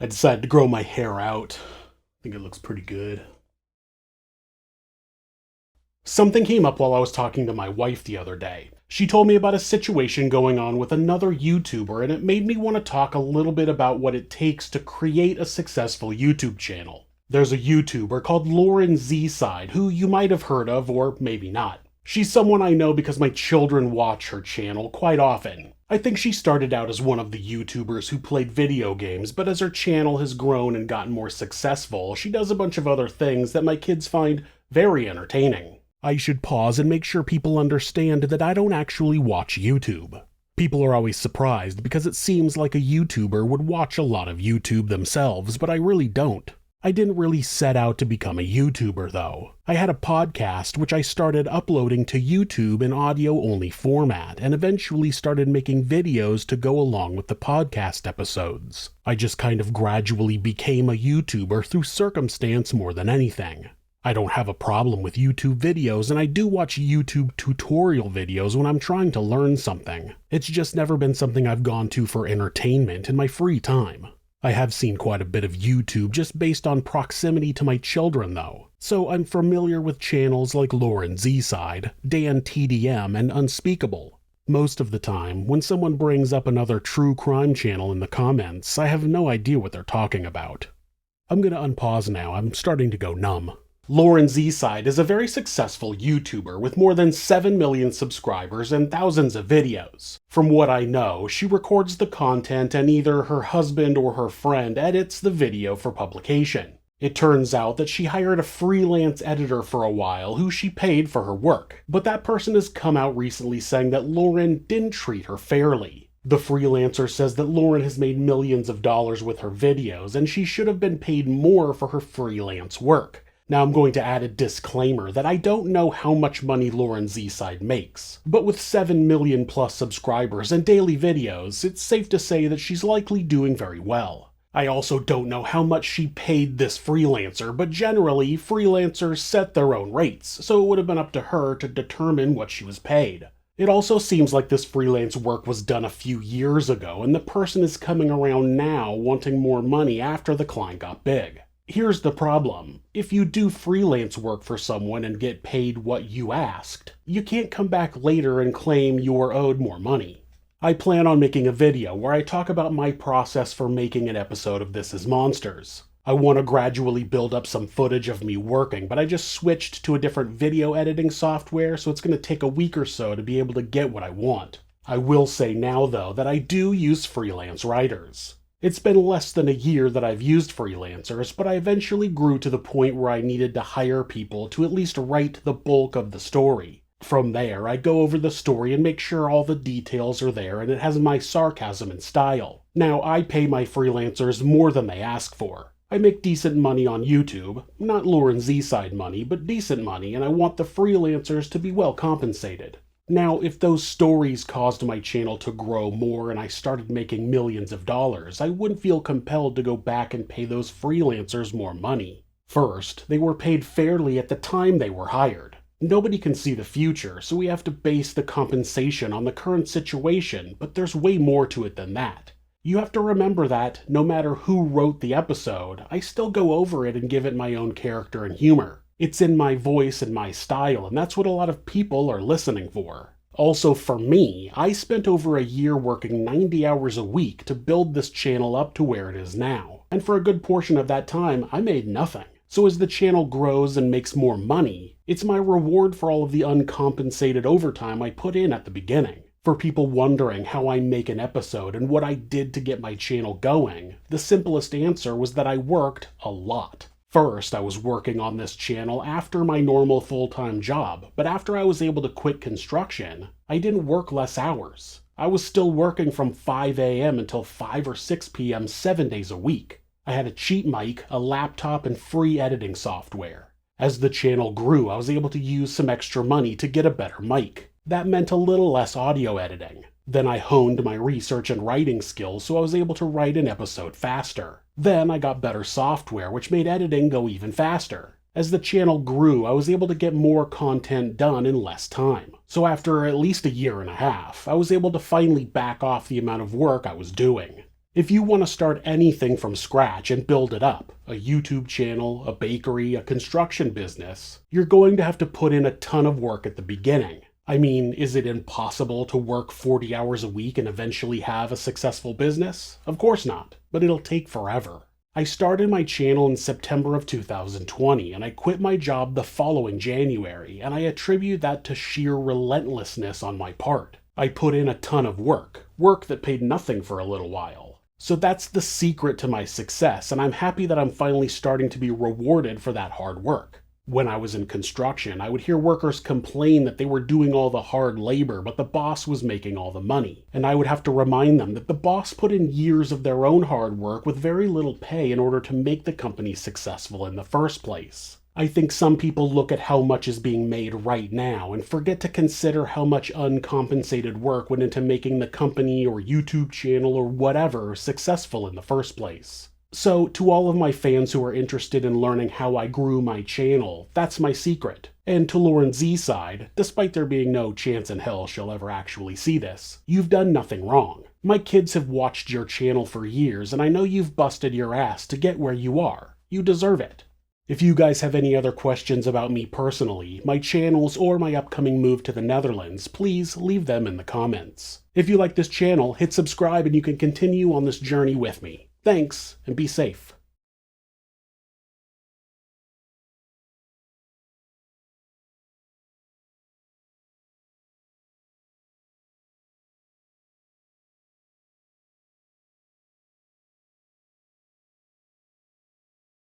I decided to grow my hair out. I think it looks pretty good. Something came up while I was talking to my wife the other day. She told me about a situation going on with another YouTuber, and it made me want to talk a little bit about what it takes to create a successful YouTube channel. There's a YouTuber called Lauren Z-Side, who you might have heard of, or maybe not. She's someone I know because my children watch her channel quite often. I think she started out as one of the YouTubers who played video games, but as her channel has grown and gotten more successful, she does a bunch of other things that my kids find very entertaining. I should pause and make sure people understand that I don't actually watch YouTube. People are always surprised because it seems like a YouTuber would watch a lot of YouTube themselves, but I really don't. I didn't really set out to become a YouTuber though. I had a podcast which I started uploading to YouTube in audio-only format and eventually started making videos to go along with the podcast episodes. I just kind of gradually became a YouTuber through circumstance more than anything. I don't have a problem with YouTube videos, and I do watch YouTube tutorial videos when I'm trying to learn something. It's just never been something I've gone to for entertainment in my free time. I have seen quite a bit of YouTube just based on proximity to my children though, so I'm familiar with channels like Lauren Z-Side, Dan TDM, and Unspeakable. Most of the time, when someone brings up another true crime channel in the comments, I have no idea what they're talking about. I'm gonna unpause now, I'm starting to go numb. Lauren Z-Side is a very successful YouTuber with more than 7 million subscribers and thousands of videos. From what I know, she records the content and either her husband or her friend edits the video for publication. It turns out that she hired a freelance editor for a while who she paid for her work, but that person has come out recently saying that Lauren didn't treat her fairly. The freelancer says that Lauren has made millions of dollars with her videos and she should have been paid more for her freelance work. Now I'm going to add a disclaimer that I don't know how much money Lauren Z-Side makes, but with 7 million plus subscribers and daily videos, it's safe to say that she's likely doing very well. I also don't know how much she paid this freelancer, but generally, freelancers set their own rates, so it would have been up to her to determine what she was paid. It also seems like this freelance work was done a few years ago, and the person is coming around now wanting more money after the client got big. Here's the problem. If you do freelance work for someone and get paid what you asked, you can't come back later and claim you are owed more money. I plan on making a video where I talk about my process for making an episode of This Is Monsters. I want to gradually build up some footage of me working, but I just switched to a different video editing software, so it's going to take a week or so to be able to get what I want. I will say now though that I do use freelance writers. It's been less than a year that I've used freelancers, but I eventually grew to the point where I needed to hire people to at least write the bulk of the story. From there, I go over the story and make sure all the details are there and it has my sarcasm and style. Now, I pay my freelancers more than they ask for. I make decent money on YouTube, not Lauren Z-Side money, but decent money, and I want the freelancers to be well compensated. Now, if those stories caused my channel to grow more and I started making millions of dollars, I wouldn't feel compelled to go back and pay those freelancers more money. First, they were paid fairly at the time they were hired. Nobody can see the future, so we have to base the compensation on the current situation, but there's way more to it than that. You have to remember that, no matter who wrote the episode, I still go over it and give it my own character and humor. It's in my voice and my style, and that's what a lot of people are listening for. Also for me, I spent over a year working 90 hours a week to build this channel up to where it is now, and for a good portion of that time, I made nothing. So as the channel grows and makes more money, it's my reward for all of the uncompensated overtime I put in at the beginning. For people wondering how I make an episode and what I did to get my channel going, the simplest answer was that I worked a lot. First, I was working on this channel after my normal full-time job, but after I was able to quit construction, I didn't work less hours. I was still working from 5 a.m. until 5 or 6 p.m. 7 days a week. I had a cheap mic, a laptop, and free editing software. As the channel grew, I was able to use some extra money to get a better mic. That meant a little less audio editing. Then I honed my research and writing skills so I was able to write an episode faster. Then I got better software which made editing go even faster. As the channel grew, I was able to get more content done in less time. So after at least a year and a half, I was able to finally back off the amount of work I was doing. If you want to start anything from scratch and build it up, a YouTube channel, a bakery, a construction business, you're going to have to put in a ton of work at the beginning. I mean, is it impossible to work 40 hours a week and eventually have a successful business? Of course not, but it'll take forever. I started my channel in September of 2020 and I quit my job the following January, and I attribute that to sheer relentlessness on my part. I put in a ton of work that paid nothing for a little while. So that's the secret to my success, and I'm happy that I'm finally starting to be rewarded for that hard work. When I was in construction, I would hear workers complain that they were doing all the hard labor, but the boss was making all the money. And I would have to remind them that the boss put in years of their own hard work with very little pay in order to make the company successful in the first place. I think some people look at how much is being made right now and forget to consider how much uncompensated work went into making the company or YouTube channel or whatever successful in the first place. So, to all of my fans who are interested in learning how I grew my channel, that's my secret. And to Lauren Z's side, despite there being no chance in hell she'll ever actually see this, you've done nothing wrong. My kids have watched your channel for years, and I know you've busted your ass to get where you are. You deserve it. If you guys have any other questions about me personally, my channels, or my upcoming move to the Netherlands, please leave them in the comments. If you like this channel, hit subscribe and you can continue on this journey with me. Thanks, and be safe.